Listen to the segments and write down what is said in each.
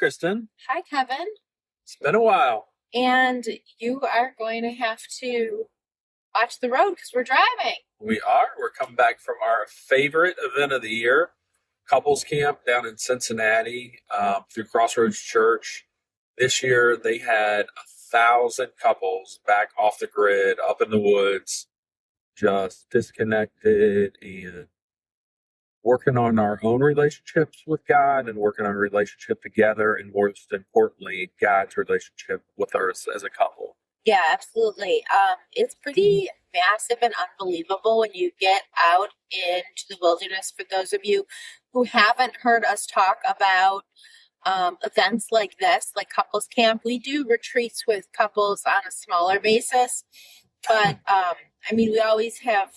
Kristen. Hi, Kevin. It's been a while. And you are going to have to watch the road because we're driving. We are. We're coming back from our favorite event of the year, Couples Camp down in Cincinnati through Crossroads Church. This year they had 1,000 couples back off the grid, up in the woods, just disconnected and working on our own relationships with God and working on a relationship together, and most importantly, God's relationship with us as a couple. Yeah, absolutely. It's pretty massive and unbelievable when you get out into the wilderness. For those of you who haven't heard us talk about events like this, like Couples Camp, we do retreats with couples on a smaller basis. But, we always have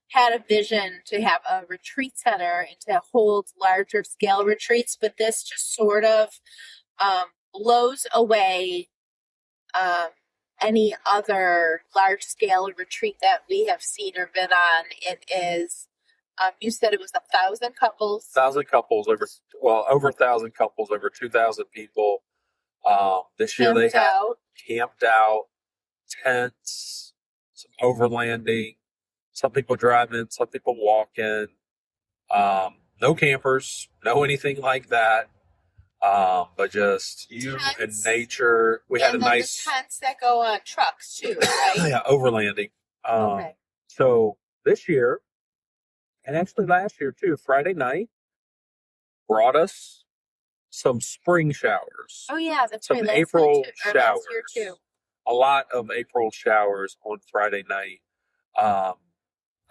had a vision to have a retreat center and to hold larger scale retreats, but this just sort of blows away any other large scale retreat that we have seen or been on. It is, you said it was 1,000 couples. 1,000 couples, over 1,000 couples, over 2,000 people. This year they had camped out, tents, some overlanding. Some people drive in, some people walk in. No campers, no anything like that. But just you and nature. We had a nice the tents that go on trucks too, right? Yeah, overlanding. Okay. So this year, and actually last year too, Friday night brought us some spring showers. Oh yeah, that's some right. April showers. Last year too. A lot of April showers on Friday night.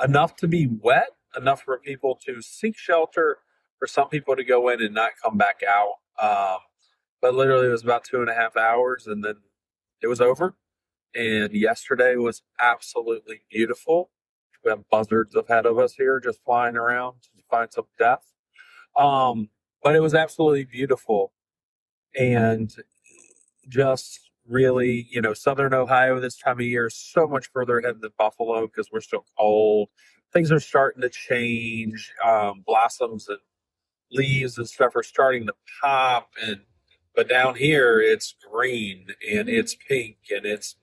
Enough to be wet, enough for people to seek shelter, for some people to go in and not come back out. But literally it was about 2.5 hours and then it was over. And yesterday was absolutely beautiful. We have buzzards ahead of us here just flying around to find some death. But it was absolutely beautiful. And just really, Southern Ohio this time of year is so much further ahead than Buffalo because we're still cold. Things are starting to change. Blossoms and leaves and stuff are starting to pop. But down here, it's green and it's pink and it's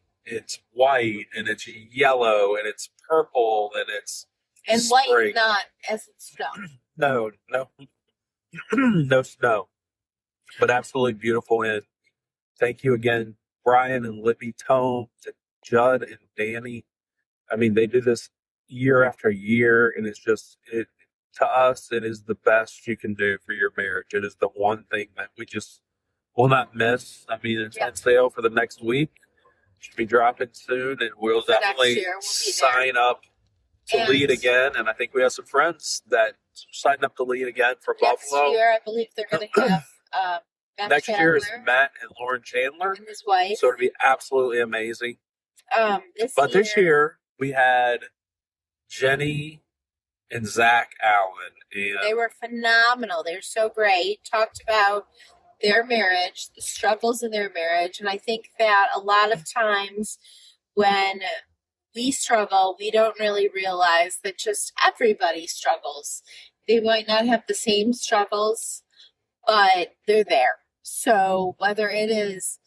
white and it's yellow and it's purple and it's and spring. White not as it's snow. No, no snow, but absolutely beautiful. And thank you again, Brian and Libby Tome, to Judd and Danny. They do this year after year, and it's just, to us, it is the best you can do for your marriage. It is the one thing that we just will not miss. It's on sale for the next week. Should be dropping soon, and we'll definitely sign up to lead again. And I think we have some friends that signed up to lead again for Buffalo. Next year, I believe they're going to have next year is Matt and Lauren Chandler and his wife. So it'll be absolutely amazing. This year we had Jenny and Zach Allen. And they were phenomenal. They were so great. Talked about their marriage, the struggles in their marriage. And I think that a lot of times when we struggle, we don't really realize that just everybody struggles. They might not have the same struggles, but they're there. So whether it is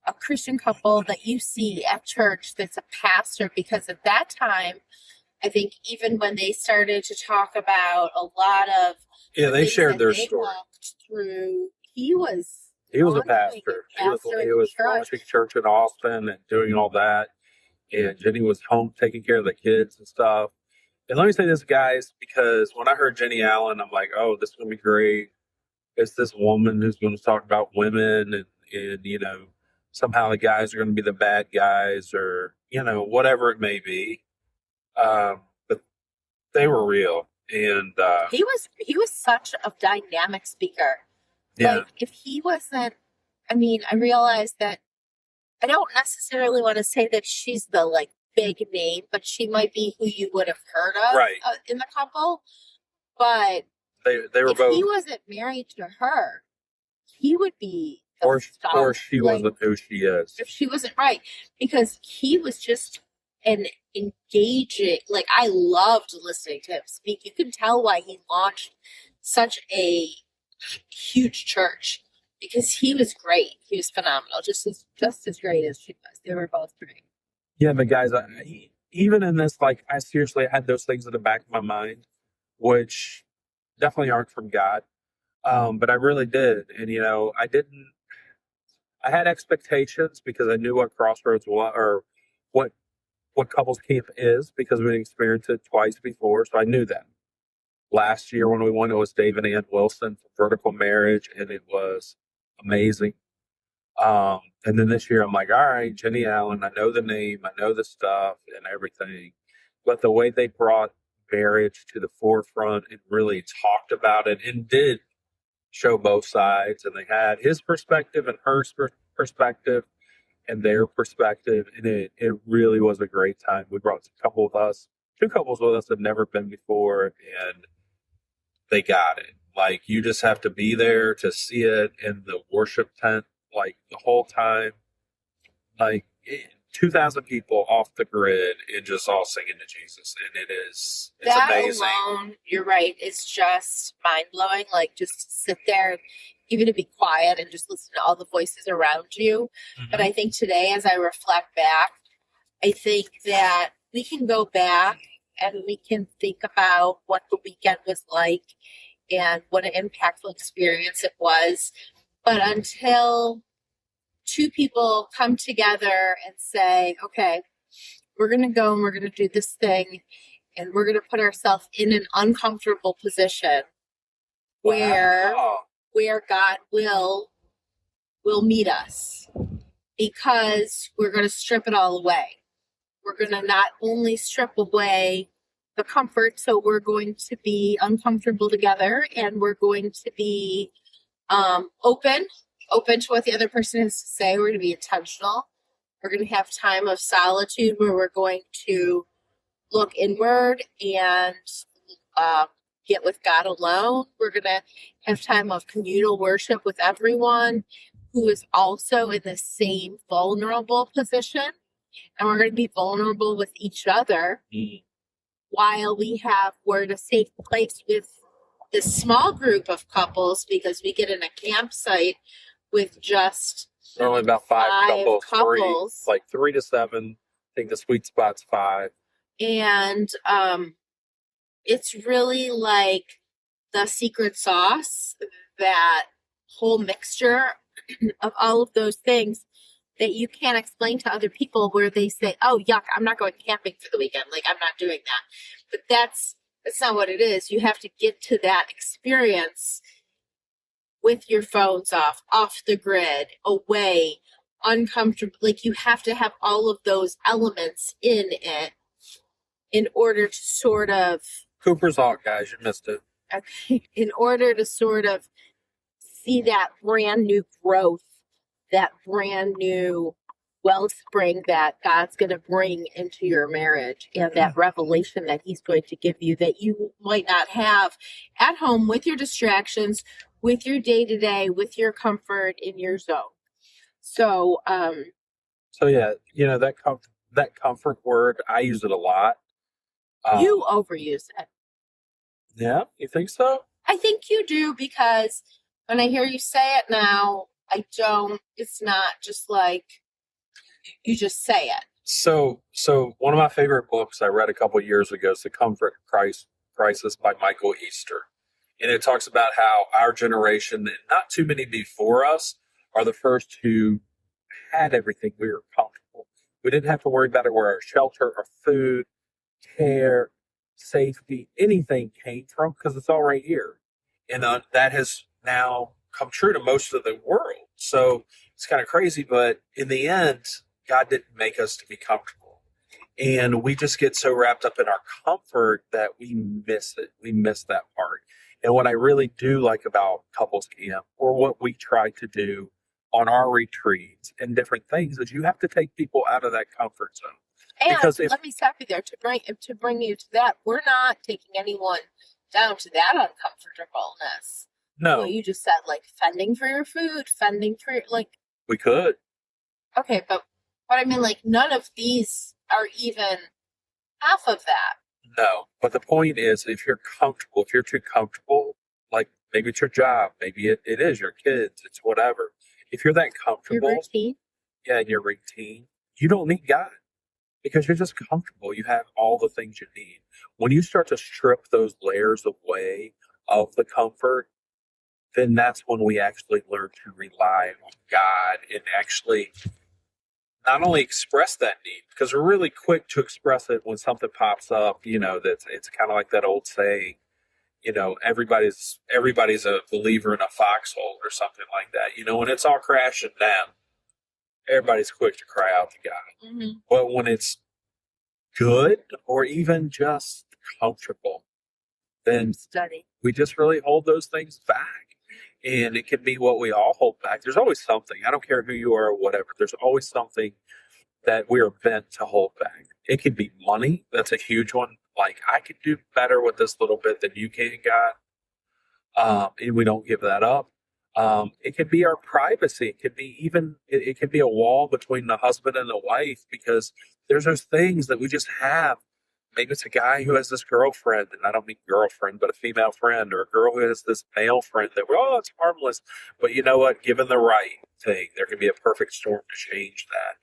a Christian couple that you see at church that's a pastor, because at that time, I think even when they started to talk about a lot of they shared their story. Walked through, he was a pastor. He was launching church in Austin and doing all that. And Jenny was home taking care of the kids and stuff. And let me say this, guys, because when I heard Jenny Allen, I'm like, oh, this is going to be great. It's this woman who's going to talk about women and somehow the guys are going to be the bad guys or, whatever it may be. But they were real. And he was such a dynamic speaker. Yeah. Like, if he wasn't, I realized that I don't necessarily want to say that she's the big name, but she might be who you would have heard of in the couple. But they were if both. He wasn't married to her, he would be. Or she wasn't who she is. If she wasn't right, because he was just an engaging. I loved listening to him speak. You can tell why he launched such a huge church because he was great. He was phenomenal, just as great as she was. They were both great. Yeah, but guys, even in this, like, I seriously had those things in the back of my mind, which definitely aren't from God. But I really did. And, I didn't, I had expectations because I knew what Crossroads was, or what, what couples camp is, because we experienced it twice before. So I knew that. Last year when we went, it was Dave and Ann Wilson for vertical marriage, and it was amazing. And then this year, I'm like, all right, Jenny Allen, I know the name, I know the stuff and everything. But the way they brought marriage to the forefront and really talked about it and did show both sides, and they had his perspective and her perspective and their perspective, and it really was a great time. We brought two couples with us that had never been before, and they got it. Like, you just have to be there to see it in the worship tent, like, the whole time. Like, 2,000 people off the grid and just all singing to Jesus. And it's That amazing. alone, you're right, it's just mind blowing. Like, just to sit there, even to be quiet and just listen to all the voices around you. Mm-hmm. But I think today, as I reflect back, I think that we can go back and we can think about what the weekend was like and what an impactful experience it was. But until two people come together and say, okay, we're going to go and we're going to do this thing, and we're going to put ourselves in an uncomfortable position where Wow. where God will meet us, because we're going to strip it all away. We're going to not only strip away the comfort, so we're going to be uncomfortable together, and we're going to be open to what the other person has to say. We're going to be intentional. We're going to have time of solitude where we're going to look inward and get with God alone. We're going to have time of communal worship with everyone who is also in the same vulnerable position. And we're going to be vulnerable with each other while we're in a safe place with this small group of couples, because we get in a campsite with just Normally about five couples. like 3 to 7. I think the sweet spot's 5. And it's really like the secret sauce, that whole mixture of all of those things that you can't explain to other people, where they say, oh, yuck, I'm not going camping for the weekend. Like, I'm not doing that. But that's not what it is. You have to get to that experience with your phones off the grid, away, uncomfortable. Like, you have to have all of those elements in it in order to sort of... Cooper's Hawk, guys, you missed it. Okay, in order to sort of see that brand new growth, that brand new wellspring that God's going to bring into your marriage, and that revelation that he's going to give you that you might not have at home with your distractions, with your day-to-day, with your comfort in your zone. So yeah, that comfort word, I use it a lot. You overuse it. Yeah, you think so? I think you do, because when I hear you say it now, I don't. It's not just like you just say it. So one of my favorite books I read a couple years ago is The Comfort Crisis by Michael Easter. And it talks about how our generation, and not too many before us, are the first who had everything. We were comfortable. We didn't have to worry about it, where our shelter, our food, care, safety, anything came from, because it's all right here. And that has now come true to most of the world. So it's kind of crazy, but in the end, God didn't make us to be comfortable. And we just get so wrapped up in our comfort that we miss it. We miss that part. And what I really do like about couples camp, or what we try to do on our retreats and different things, is you have to take people out of that comfort zone. And because let me stop you there to bring you to that. We're not taking anyone down to that uncomfortableness. No, Well, you just said, like, fending for your food, fending for your, like. we could. Okay, but I mean, like, none of these are even half of that. No, but the point is, if you're too comfortable, like Maybe it's your job. Maybe it is your kids. It's whatever. If you're that Your comfortable, routine. yeah, in your routine, you don't need God because you're just comfortable. You have all the things you need. When you start to strip those layers away of the comfort, then that's when we actually learn to rely on God and actually not only express that need, because we're really quick to express it when something pops up, that's it's kind of like that old saying, everybody's a believer in a foxhole or something like that. When it's all crashing down, everybody's quick to cry out to God. Mm-hmm. But when it's good or even just comfortable, then Study. we just really hold those things back. And it can be what we all hold back. There's always something. I don't care who you are or whatever. There's always something that we are bent to hold back. It could be money. That's a huge one. Like, I could do better with this little bit than you can, God. And we don't give that up. It could be our privacy. It could be it could be a wall between the husband and the wife because there's those things that we just have. Maybe it's a guy who has this girlfriend, and I don't mean girlfriend, but a female friend, or a girl who has this male friend that, it's harmless. But you know what? Given the right thing, there can be a perfect storm to change that.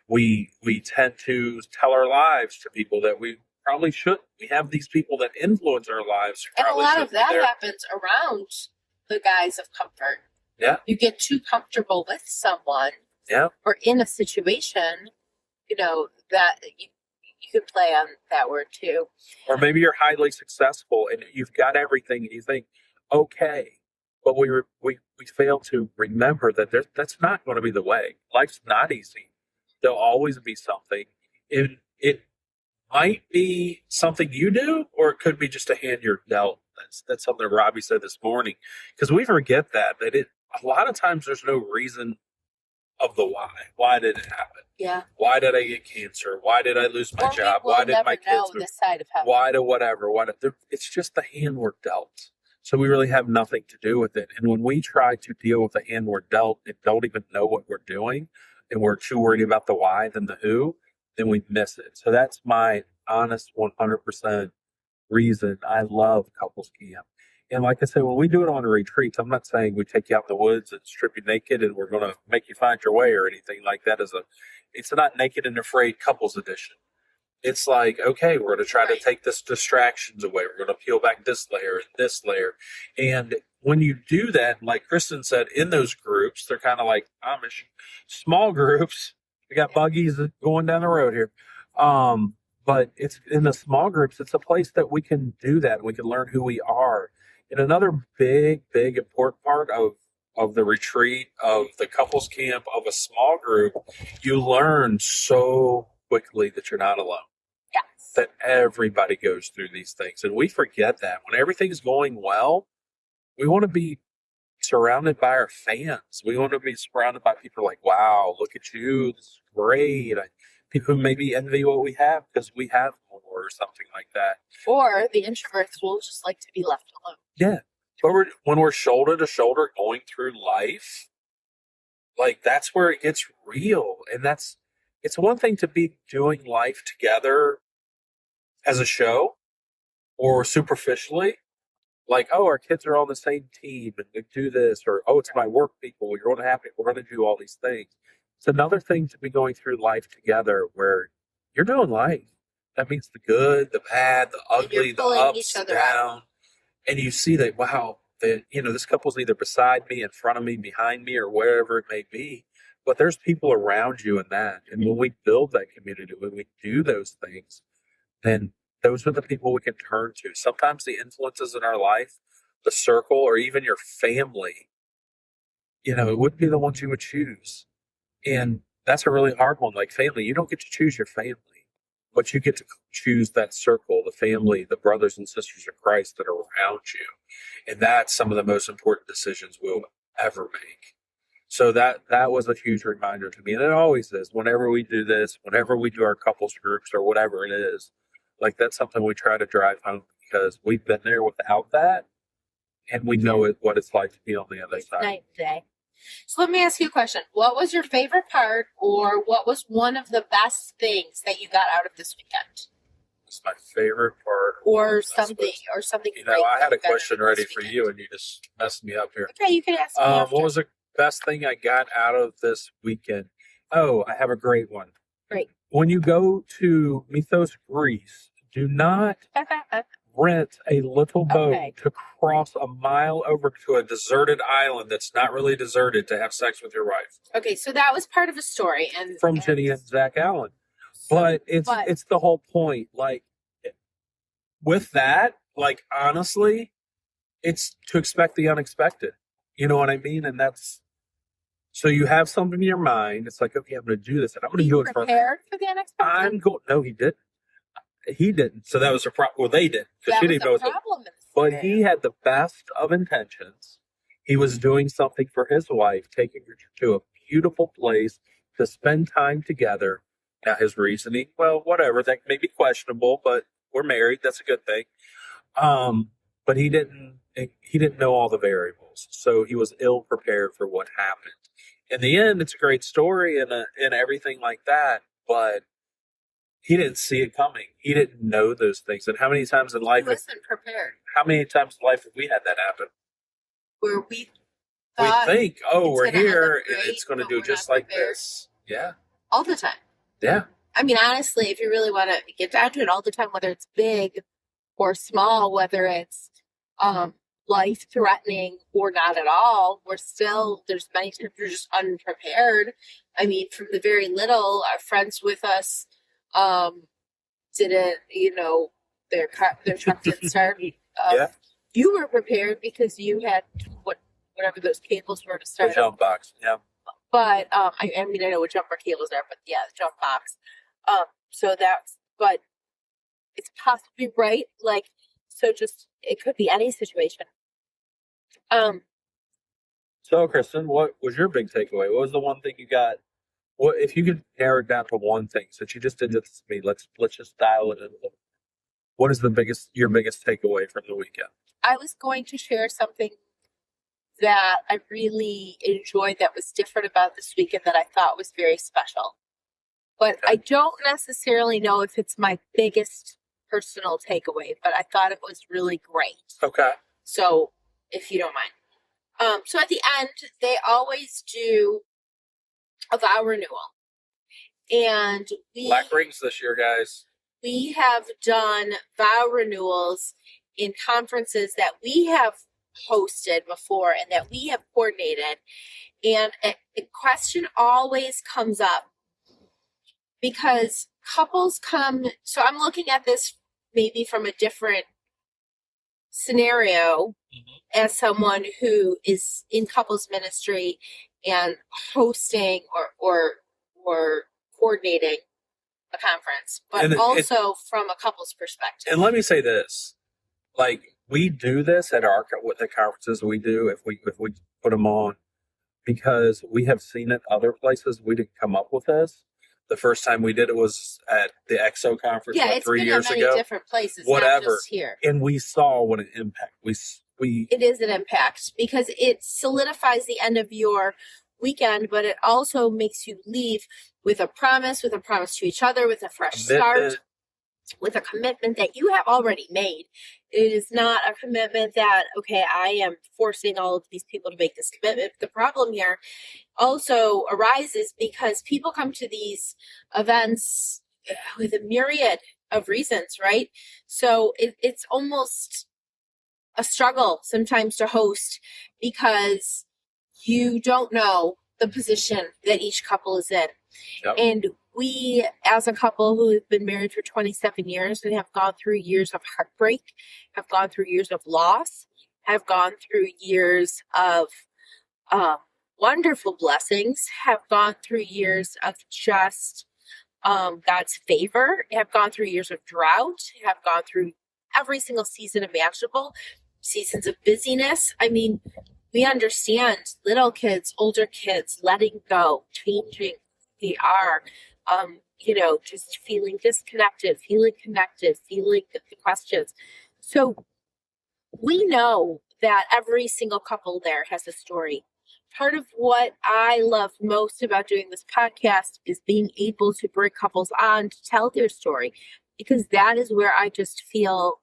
We tend to tell our lives to people that we probably shouldn't. We have these people that influence our lives. And a lot of that happens around the guise of comfort. Yeah. You get too comfortable with someone. Yeah. Or in a situation, that you could play on that word too. Or maybe you're highly successful and you've got everything and you think, okay, but we fail to remember that that's not going to be the way. Life's not easy. There'll always be something. It might be something you do, or it could be just a hand you're dealt. That's something Robbie said this morning, because we forget that a lot of times there's no reason of the why. Why did it happen? Yeah. Why did I get cancer? Why did I lose my job? Why did my kids know this side of heaven. Why to whatever? It's just the hand we're dealt. So we really have nothing to do with it. And when we try to deal with the hand we're dealt and don't even know what we're doing, and we're too worried about the why than the who, then we miss it. So that's my honest 100% reason I love couples camp. And like I said, when we do it on a retreat, I'm not saying we take you out in the woods and strip you naked and we're going to make you find your way or anything like that. It's not Naked and Afraid couples edition. It's like, okay, we're going to try to take this distractions away. We're going to peel back this layer and this layer. And when you do that, like Kristen said, in those groups, they're kind of like Amish, small groups. We got buggies going down the road here. But it's in the small groups, it's a place that we can do that. We can learn who we are. And another big, big important part of the retreat, of the couples camp, of a small group, you learn so quickly that you're not alone. Yes. That everybody goes through these things. And we forget that. When everything's going well, we want to be surrounded by our fans. We want to be surrounded by people like, wow, look at you. This is great. People who maybe envy what we have because we have more or something like that. Or the introverts will just like to be left alone. Yeah. But when we're shoulder to shoulder going through life, like that's where it gets real. And it's one thing to be doing life together as a show or superficially, like, oh, our kids are on the same team and they do this, or, oh, it's my work people. We're going to do all these things. It's another thing to be going through life together where you're doing life. That means the good, the bad, the ugly, the ups, the down. And you see that, wow, this couple's either beside me, in front of me, behind me, or wherever it may be. But there's people around you in that. And when we build that community, when we do those things, then those are the people we can turn to. Sometimes the influences in our life, the circle, or even your family, it wouldn't be the ones you would choose. And that's a really hard one. Like family, you don't get to choose your family, but you get to choose that circle, the family, the brothers and sisters of Christ that are around you. And that's some of the most important decisions we'll ever make. So that was a huge reminder to me. And it always is. Whenever we do this, whenever we do our couples groups or whatever it is, like that's something we try to drive home because we've been there without that. And we know what it's like to be on the other side. Night and day. So let me ask you a question. What was your favorite part, or what was one of the best things that you got out of this weekend? It's my favorite part. or That's what, something you know, great I that had a you've been question through ready this for weekend. you, and you just messed me up here. Okay, you can ask me after. What was the best thing I got out of this weekend? Oh, I have a great one. Great. When you go to Mythos, Greece, do not rent a little boat Okay. to cross a mile over to a deserted island that's not really deserted to have sex with your wife. Okay, so that was part of a story, and From Jenny and Zach Allen. But it's the whole point. Like, with that, like, honestly, it's to expect the unexpected. You know what I mean? And that's so you have something in your mind. It's like, okay, I'm going to do this, and I'm going to do it for. Prepared for the unexpected. I'm going. No, he didn't. He didn't. So that was a problem. Well, they didn't because That she was didn't know. the problem. But he had the best of intentions. He was doing something for his wife, taking her to a beautiful place to spend time together. Now his reasoning, well, whatever, that may be questionable, but we're married. That's a good thing. But he didn't know all the variables, so he was ill prepared for what happened. In the end, it's a great story and everything like that, but he didn't see it coming. He didn't know those things. And how many times in life? He wasn't prepared. How many times in life have we had that happen? Where we think, oh, we're here and great, it's going to but do we're just not like prepared. this. Yeah. All the time. Yeah. I mean, honestly, if you really want to get down to it, all the time, whether it's big or small, whether it's life threatening or not at all, there's many times we're just unprepared. I mean, from the very little, our friends with us didn't, their truck didn't start. Yeah. You were prepared because you had whatever those cables were to start. The jump box. Yeah. But I know what jumper cables are, but yeah, the jump box. But it's possibly right. Like, so just it could be any situation. So, Kristen, what was your big takeaway? What was the one thing you got? What if you could narrow it down to one thing? Since you just did this to me, let's just dial it in a little. What is your biggest takeaway from the weekend? I was going to share something that I really enjoyed that was different about this weekend that I thought was very special. But I don't necessarily know if it's my biggest personal takeaway, but I thought it was really great. Okay. So, if you don't mind. So at the end, they always do a vow renewal. And Black rings this year, guys. We have done vow renewals in conferences that we have hosted before and that we have coordinated. And a question always comes up because couples come. So I'm looking at this maybe from a different scenario as someone who is in couples ministry and hosting or coordinating a conference, but also from a couple's perspective. And let me say this, like, we do this at with the conferences we do if we put them on because we have seen it other places. We didn't come up with this. The first time we did it was at the EXO conference 3 years ago. Yeah, it's been at many different places, whatever. Not just here. And we saw what an impact it is an impact because it solidifies the end of your weekend, but it also makes you leave with a promise to each other, with a fresh start, with a commitment that you have already made. It is not a commitment that, okay, I am forcing all of these people to make this commitment. The problem here also arises because people come to these events with a myriad of reasons, right? So it's almost a struggle sometimes to host because you don't know the position that each couple is in. Yep. And we, as a couple who have been married for 27 years and have gone through years of heartbreak, have gone through years of loss, have gone through years of wonderful blessings, have gone through years of just God's favor, have gone through years of drought, have gone through every single season imaginable, seasons of busyness. I mean, we understand little kids, older kids, letting go, changing who they are, just feeling disconnected, feeling connected, feeling the questions. So we know that every single couple there has a story. Part of what I love most about doing this podcast is being able to bring couples on to tell their story because that is where I just feel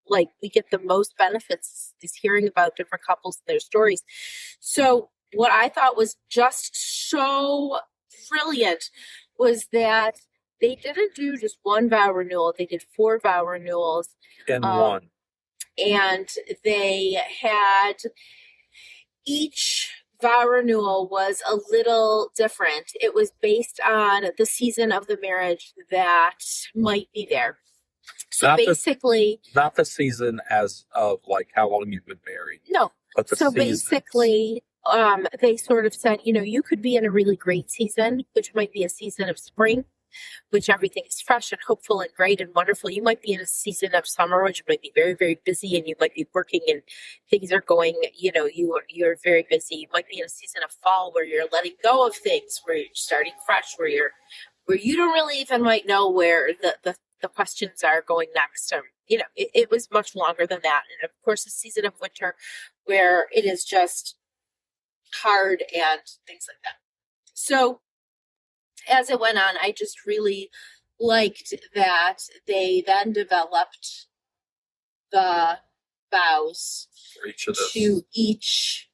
like we get the most benefits is hearing about different couples and their stories. So what I thought was just so brilliant was that they didn't do just one vow renewal, they did 4 vow renewals. And one. And they had each vow renewal was a little different. It was based on the season of the marriage that might be there. So Not basically, not the season as of like how long you've been married, no. but the So seasons. basically, they sort of said, you could be in a really great season, which might be a season of spring, which everything is fresh and hopeful and great and wonderful. You might be in a season of summer, which might be very, very busy, and you might be working and things are going, you're very busy. You might be in a season of fall where you're letting go of things, where you're starting fresh, where you don't really even might know where the questions are going next. It was much longer than that. And of course, a season of winter where it is just hard and things like that. So as it went on, I just really liked that they then developed the vows For each of those. to each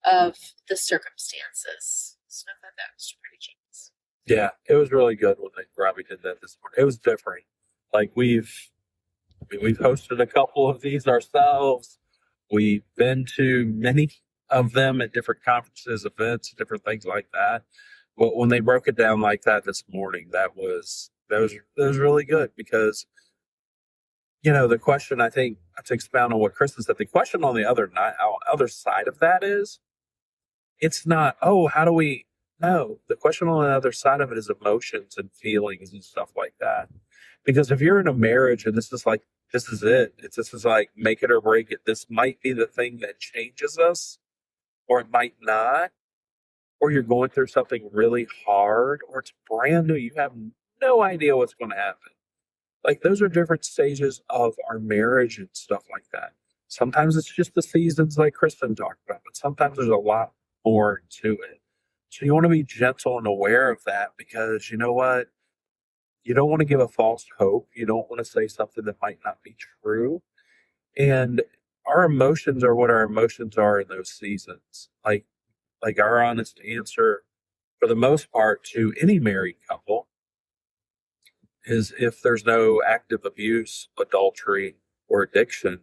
of the circumstances. So I thought that was pretty genius. Yeah, it was really good when Robbie did that this morning. It was different. Like we've hosted a couple of these ourselves. We've been to many of them at different conferences, events, different things like that. But when they broke it down like that this morning, that was really good because the question, I think, to expound on what Kristen said, the question on the other side of that is, it's not, oh, how do we? No, the question on the other side of it is emotions and feelings and stuff like that. Because if you're in a marriage and this is it, this is like make it or break it. This might be the thing that changes us, or it might not, or you're going through something really hard, or it's brand new. You have no idea what's going to happen. Like those are different stages of our marriage and stuff like that. Sometimes it's just the seasons like Kristen talked about, but sometimes there's a lot more to it. So you want to be gentle and aware of that because you know what? You don't want to give a false hope. You don't want to say something that might not be true. And our emotions are what our emotions are in those seasons. Like our honest answer, for the most part, to any married couple is if there's no active abuse, adultery, or addiction,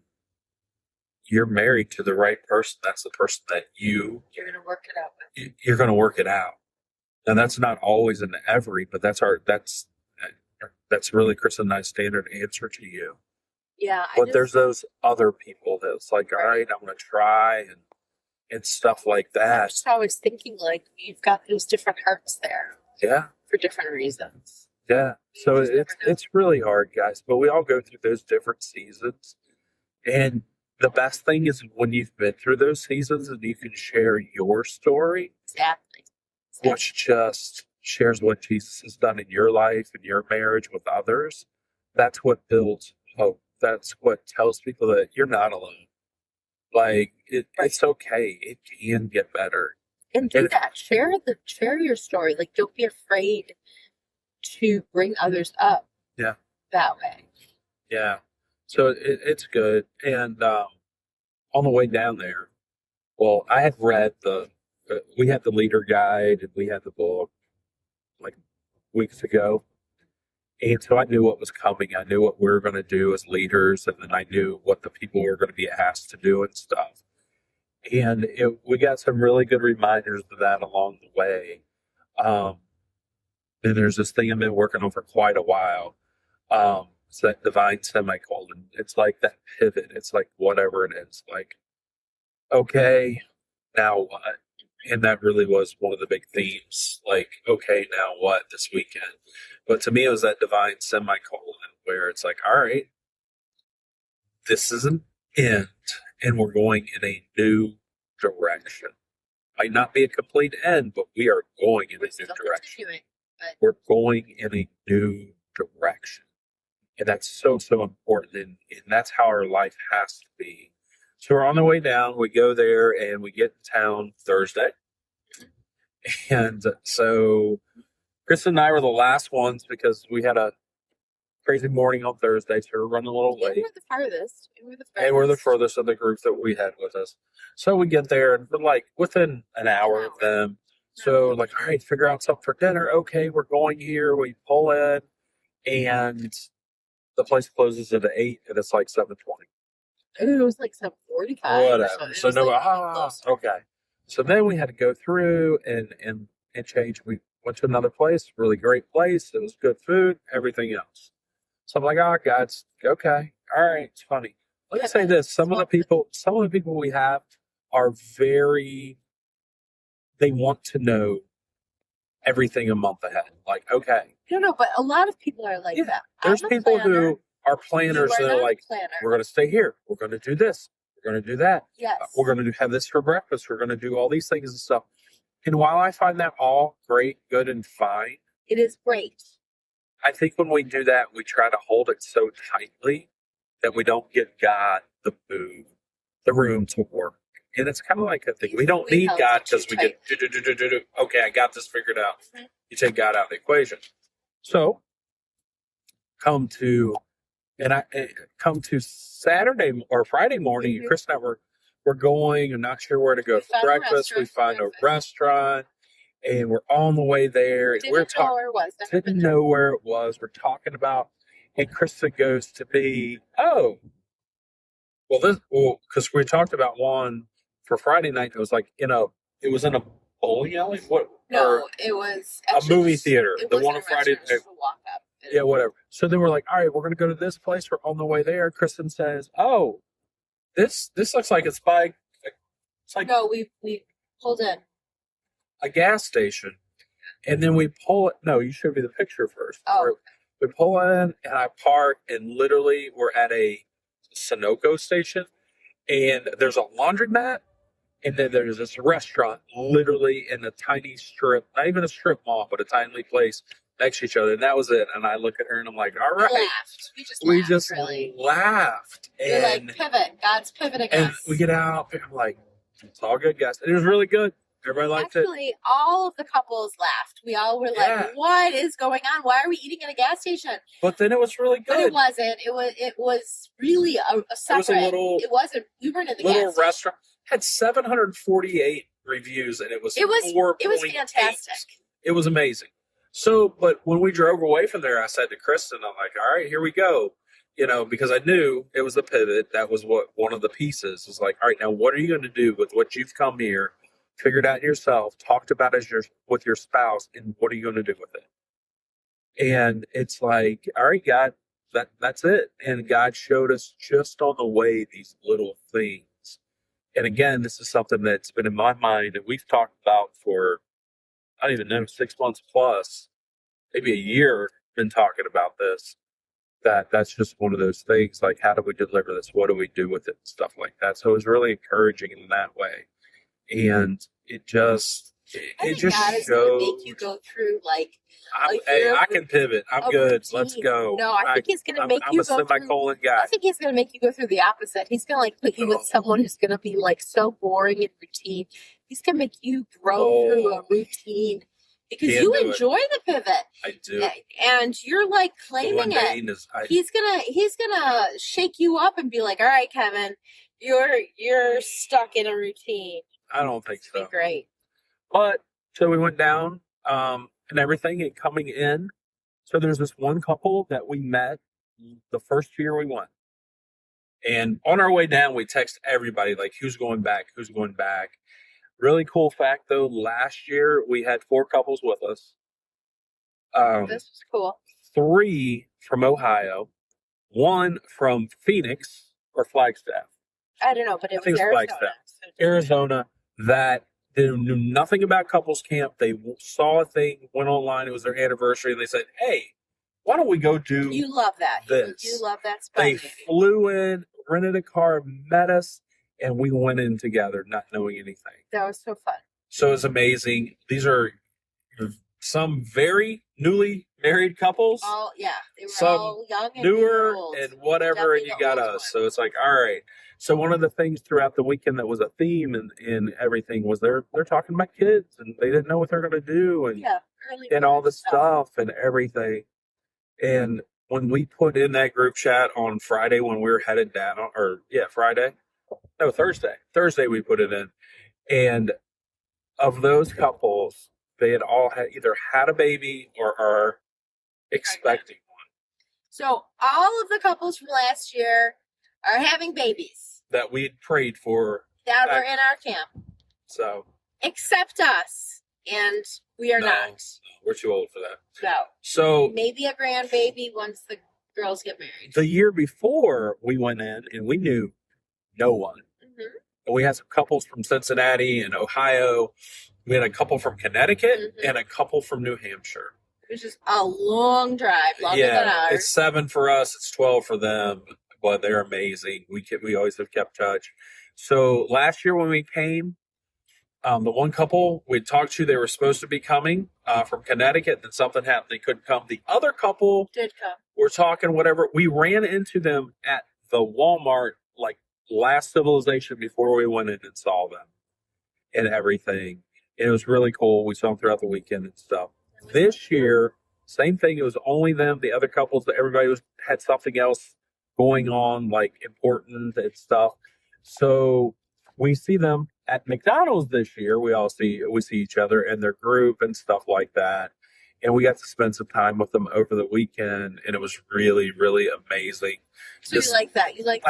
you're married to the right person. That's the person that you're going to work it out with. You're going to work it out. And that's not always an every, but that's really Chris and I's standard answer to you. Yeah. But there's those other people that's like, all right, I'm going to try and stuff like that. That's how I was thinking, like, you've got those different hearts there. Yeah. For different reasons. Yeah. So it's really hard, guys, but we all go through those different seasons. And the best thing is when you've been through those seasons and you can share your story. Exactly. Which just shares what Jesus has done in your life and your marriage with others. That's what builds hope. That's what tells people that you're not alone. Like it's okay. It can get better. And do that. Share your story. Like don't be afraid to bring others up. Yeah. That way. Yeah. So it's good. And on the way down there, well, I had read we had the leader guide and we had the book like weeks ago. And so I knew what was coming. I knew what we were going to do as leaders. And then I knew what the people were going to be asked to do and stuff. And we got some really good reminders of that along the way. And there's this thing I've been working on for quite a while. It's that divine semicolon. It's like that pivot. It's like whatever it is. Like, okay, now what? And that really was one of the big themes. Like, okay, now what this weekend? But to me, it was that divine semicolon where it's like, all right, this is an end, and we're going in a new direction. Might not be a complete end, but we are going in a new direction. We're going in a new direction. And that's so, so important. And that's how our life has to be. So we're on the way down. We go there and we get to town Thursday. And so Chris and I were the last ones because we had a crazy morning on Thursday, so we're running a little And late. we're the farthest. And we're the furthest of the group that we had with us. So we get there and we're like within an hour of them. So like, all right, figure out something for dinner. Okay, we're going here. We pull in and the place closes at 8 and it's like 7:20. It was like 7:45. Whatever. So no, okay. So then we had to go through and change. We went to another place, really great place. It was good food, everything else. So I'm like, oh, God, okay, all right, it's funny. Let me say this: some of the people we have are they want to know everything a month ahead. Like, okay, No, but a lot of people are like that. there's people who are planners that are like, planner. we're going to stay here, we're going to do this, we're going to do that, Yes. we're going to have this for breakfast, we're going to do all these things and stuff. And while I find that all great, good, and fine, it is great. I think when we do that, we try to hold it so tightly that we don't give God the room to work. And it's kind of like a thing. We don't need God because we get, okay, I got this figured out. Mm-hmm. You take God out of the equation. So come to Saturday or Friday morning, mm-hmm. Chris and I we're going. I'm not sure where to go for breakfast. We find a restaurant. And we're on the way there. And didn't know where it was. We're talking about, and Krista goes to be, because we talked about one for Friday night. It was like it was in a bowling alley. No, it was a movie theater. The one on Friday night. Yeah, whatever. So then we're like, all right, we're going to go to this place. We're on the way there. Kristen says, "Oh, this looks like it's by." It's like no, we pulled in a gas station, and then we pull it. No, you showed me the picture first. Oh. We pull in, and I park, and literally we're at a Sunoco station, and there's a laundromat, and then there's this restaurant literally in a tiny strip, not even a strip mall, but a tiny place next to each other, and that was it. And I look at her, and I'm like, all right. We just laughed. We're like, pivot. God's pivoting us. And we get out, and I'm like, it's all good, guys. And it was really good. Everybody liked it. Actually, all of the couples laughed. We all were like, what is going on? Why are we eating at a gas station? But then it was really good. But it wasn't. It was really a separate. It wasn't. We weren't in the little restaurant. Had 748 reviews, and it was 4.8. It was fantastic. It was amazing. So, but when we drove away from there, I said to Kristen, I'm like, all right, here we go. Because I knew it was the pivot. That was what one of the pieces was like. All right, now what are you going to do with what you've come here? Figured out yourself, talked about with your spouse, and what are you going to do with it? And it's like, all right, God, that's it. And God showed us just on the way these little things. And again, this is something that's been in my mind and we've talked about for, I don't even know, 6 months plus, maybe a year, been talking about this. That's just one of those things, like how do we deliver this? What do we do with it? And stuff like that. So it was really encouraging in that way. And it just God is going to make you go through like. I can pivot. I'm good. Routine. Let's go. No, I think he's going to make you go through. Semicolon guy. I think he's going to make you go through the opposite. He's going to like put you with someone who's going to be like so boring and routine. He's going to make you grow through a routine because you enjoy the pivot. I do. And you're like claiming it. He's gonna shake you up and be like, "All right, Kevin, you're stuck in a routine." I don't think so. Great. But so we went down and everything and coming in. So there's this one couple that we met the first year we went. And on our way down, we text everybody like, who's going back? Who's going back? Really cool fact, though. Last year, we had 4 couples with us. This was cool. 3 from Ohio, 1 from Phoenix or Flagstaff. I don't know, but it was Arizona. That they knew nothing about couples camp. They saw a thing, went online. It was their anniversary, and they said, "Hey, why don't we go do?" You love that. This. You love that spot. They flew in, rented a car, met us, and we went in together, not knowing anything. That was so fun. So it was amazing. These are some very newly married couples. Oh yeah, they were all young and newer old. And whatever, and you got us. One. So it's like, all right. So one of the things throughout the weekend that was a theme and everything was they're talking about kids and they didn't know what they're going to do and all this stuff and everything. And when we put in that group chat on Friday when we were headed down, Friday, no, Thursday we put it in, and of those couples, they had all either had a baby or are expecting one. So all of the couples from last year are having babies that we'd prayed for that were in our camp. So except us, and we are not. We're too old for that. No. So maybe a grandbaby once the girls get married. The year before we went in, and we knew no one. Mm-hmm. And we had some couples from Cincinnati and Ohio. We had a couple from Connecticut and a couple from New Hampshire. Which is a long drive, longer than ours. It's 7 for us. It's 12 for them. But they're amazing. We always have kept touch. So last year when we came, the one couple we talked to, they were supposed to be coming from Connecticut. Then something happened. They couldn't come. The other couple did come. We're talking whatever. We ran into them at the Walmart, like last civilization before we went in and saw them and everything. And it was really cool. We saw them throughout the weekend and stuff. This year, same thing. It was only them. The other couples, everybody had something else going on, like important and stuff. So we see them at McDonald's this year. We see each other and their group and stuff like that. And we got to spend some time with them over the weekend, and it was really, really amazing. So you like that? You like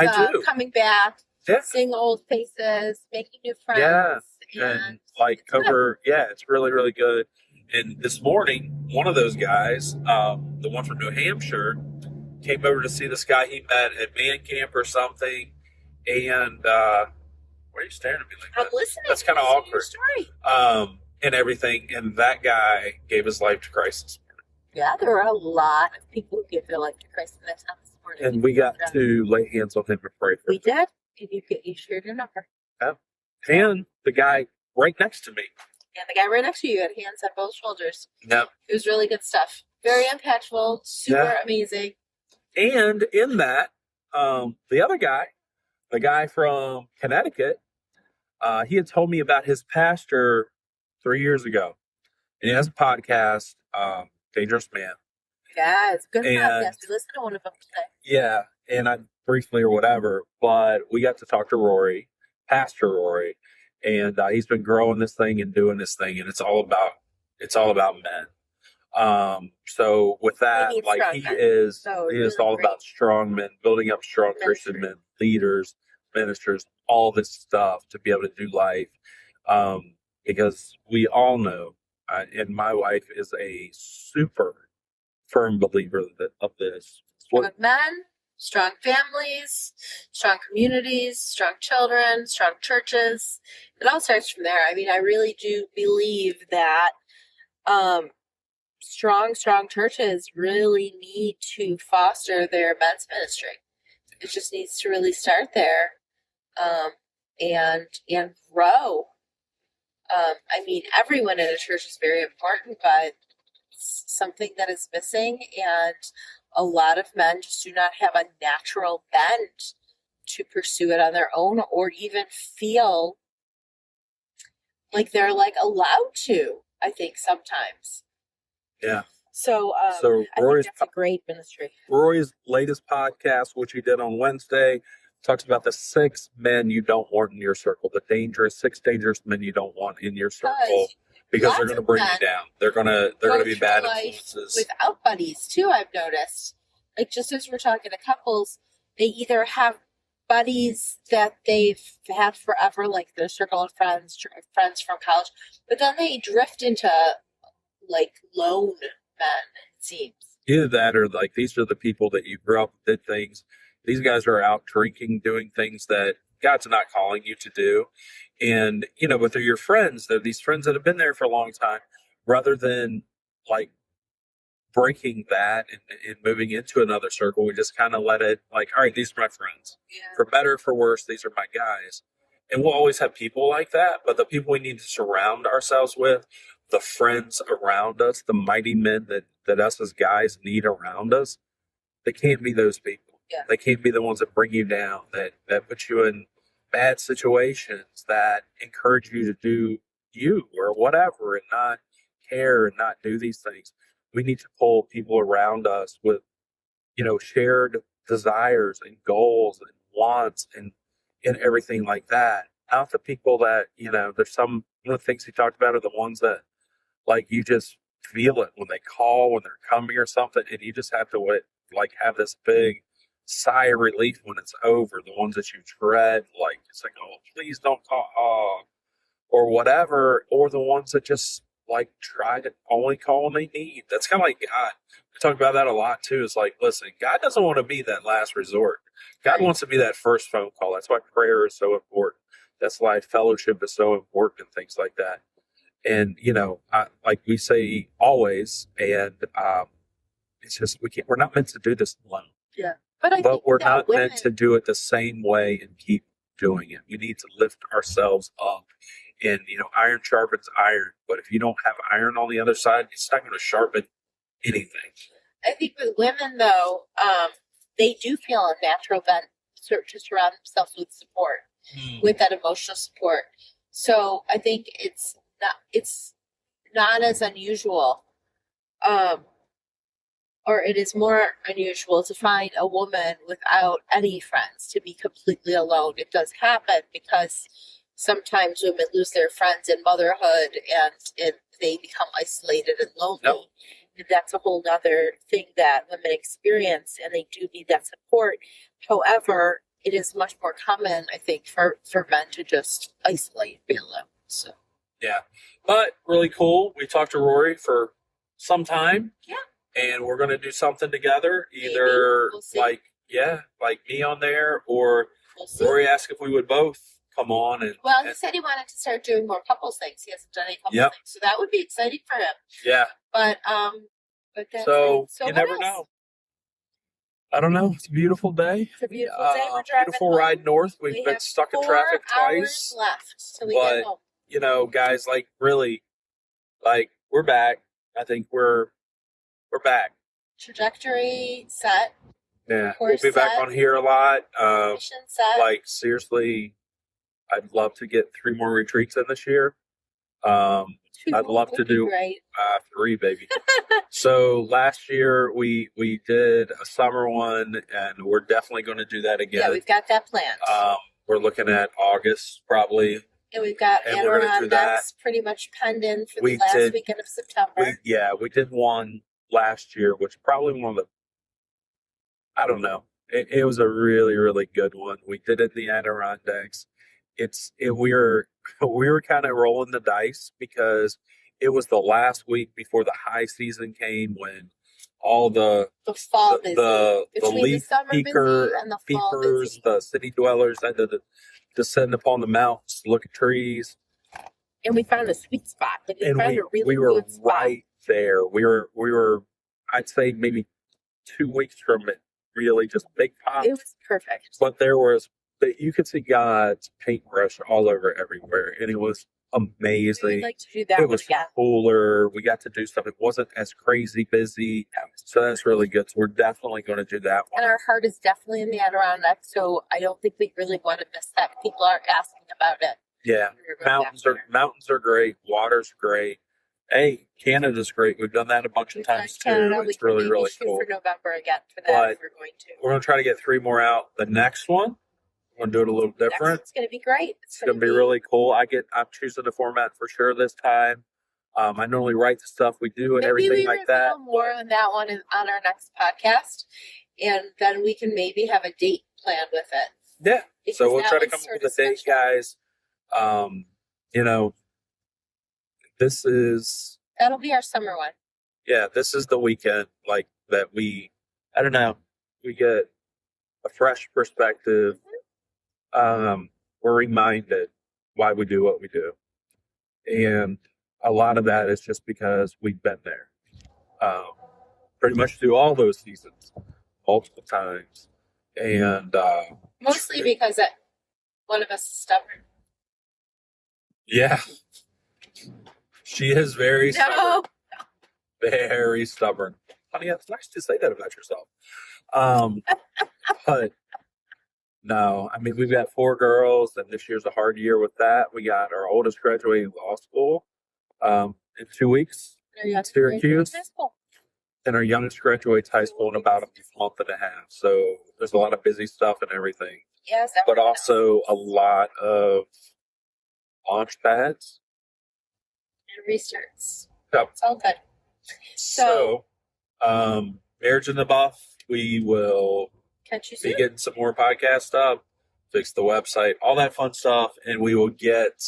coming back, seeing old faces, making new friends. And like it's really, really good. And this morning, one of those guys, the one from New Hampshire, came over to see this guy he met at man camp or something. And why are you staring at me like that? I'm listening. That's kind of awkward. Story. And everything. And that guy gave his life to Christ this morning. Yeah, there were a lot of people who gave their life to Christ in that town this morning. And we got to lay hands on him and pray for him. We did. And you shared your number. Yeah. And the guy right next to me. Yeah, the guy right next to you had hands on both shoulders. Yep. It was really good stuff. Very impactful, super amazing. And in that, the other guy, the guy from Connecticut, he had told me about his pastor 3 years ago. And he has a podcast, Dangerous Man. Yeah, it's a good podcast. We listened to one of them today. Yeah, and I briefly or whatever, but we got to talk to Rory, Pastor Rory, and he's been growing this thing and doing this thing, and it's all about men. So with that, like he is all about strong men, building up strong Christian men, leaders, ministers, all this stuff to be able to do life. Because we all know, and my wife is a super firm believer of this. Strong men, strong families, strong communities, strong children, strong churches. It all starts from there. I mean, I really do believe that strong churches really need to foster their men's ministry. It just needs to really start there and grow. I mean, everyone in a church is very important, but it's something that is missing, and a lot of men just do not have a natural bent to pursue it on their own, or even feel like they're allowed to. I think sometimes. Yeah. So Rory's, I think that's a great ministry. Rory's latest podcast, which he did on Wednesday, talks about the 6 men you don't want in your circle, the 6 dangerous men you don't want in your circle, because they're going to bring you down. They're going to be bad influences. Without buddies too, I've noticed. Like, just as we're talking to couples, they either have buddies that they've had forever, like their circle of friends from college, but then they drift into lone men, it seems. Either that, or these are the people that you grew up with, did things. These guys are out drinking, doing things that God's not calling you to do. And, but they're your friends. They're these friends that have been there for a long time, rather than breaking that and moving into another circle. We just kind of let it all right, these are my friends. Yeah. For better, for worse, these are my guys. And we'll always have people like that, but the people we need to surround ourselves with, the friends around us, the mighty men that us as guys need around us, they can't be those people. Yeah. They can't be the ones that bring you down, that put you in bad situations, that encourage you to do you or whatever and not care and not do these things. We need to pull people around us with, shared desires and goals and wants and everything like that. Not the people that, there's some one of the things he talked about are the ones that like you just feel it when they call, when they're coming or something, and you just have to wait, like have this big sigh of relief when it's over. The ones that you dread, like it's like, oh, please don't call, oh, or whatever, or the ones that just like try to only call when they need. That's kind of like God. We talk about that a lot too. It's like, listen, God doesn't want to be that last resort. God wants to be that first phone call. That's why prayer is so important. That's why fellowship is so important and things like that. And like we say always, and it's just we're not meant to do this alone. Yeah, but I But think we're that not women, meant to do it the same way and keep doing it. We need to lift ourselves up. And iron sharpens iron. But if you don't have iron on the other side, it's not going to sharpen anything. I think with women though, they do feel a natural bent to surround themselves with support, with that emotional support. So I think it's not as unusual, or it is more unusual to find a woman without any friends, to be completely alone. It does happen because sometimes women lose their friends in motherhood and they become isolated and lonely. Yep. And that's a whole nother thing that women experience, and they do need that support. However, it is much more common, I think, for men to just isolate, be alone. So Yeah. But really cool. We talked to Rory for some time. yeah. And we're going to do something together. Maybe. Either We'll see. like me on there, or We'll see. Rory asked if we would both come on. Well, he said he wanted to start doing more couples things. He hasn't done any couples things, so that would be exciting for him. Yeah. But that's So it. So you what never else? know. I don't know. It's a beautiful day. It's a beautiful day. We're driving Beautiful home. ride north. We've We been have stuck in 4 traffic hours twice. left till we But get home. Guys, like really, like we're back. I think we're back. Trajectory set. Yeah, Course we'll be back set. on here a lot. Mission set. Like seriously, I'd love to get 3 more retreats in this year. I'd love to do great. 3, baby. So last year we did a summer one, and we're definitely going to do that again. Yeah, we've got that planned. We're looking at August probably. And we've got And we're gonna do that. Adirondacks pretty much pending for We the last did- weekend of September. We did one last year, which probably one of the, I don't know. It was a really, really good one. We did it in the Adirondacks. We were kind of rolling the dice because it was the last week before the high season came, when all the fall busy. the Between leaf the summer peeker, busy and the fall peepers, busy. the city dwellers had to descend upon the mountains, look at trees, And we found a sweet spot. Like, we and found a really we were good spot. right there. We were I'd say maybe 2 weeks from it. Really, just big pops. It was perfect. But you could see God's paintbrush all over everywhere, and it was amazing. We'd like to do that It one was again. cooler. We got to do stuff. It wasn't as crazy busy, so that's really good. So we're definitely going to do that one. And our heart is definitely in the Adirondacks, so I don't think we really want to miss that. People are asking about it. Yeah, mountains are great. Water's great. Hey, Canada's great. We've done that a bunch of times too. Canada, It's really, really shoot cool. for November again for that But if we're going to. We're going to try to get 3 more out. The next one, we're going to do it a little different. It's going to be great. It's going to be really cool. I'm choosing the format for sure this time. I normally write the stuff we do and everything like that. Maybe we more on that one on our next podcast, and then we can maybe have a date planned with it. Yeah. Because So we'll that try to one's come up sort with of a date, special. guys. This is, That'll be our summer one. yeah, this is the weekend like that I don't know, we get a fresh perspective. We're reminded why we do what we do. And a lot of that is just because we've been there. Pretty much through all those seasons, multiple times. And Mostly because one of us is stubborn. yeah, she is very stubborn. No. Very stubborn. Honey, it's nice to say that about yourself. But no, I mean, we've got 4 girls, and this year's a hard year with that. We got our oldest graduating law school in 2 weeks. There you go. Syracuse. and our youngest graduates high school in about a month and a half. So there's a lot of busy stuff and everything, Yes, but also a lot of launch pads. and restarts. Yep. It's all good. So, Marriage in the Buff, we will Catch you be soon. getting some more podcast up, fix the website, all that fun stuff, and we will get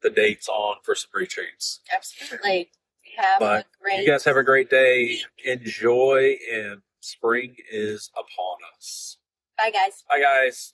the dates on for some retreats. Absolutely. Have But a great. you guys have a great day. Enjoy, and spring is upon us. Bye, guys. Bye, guys.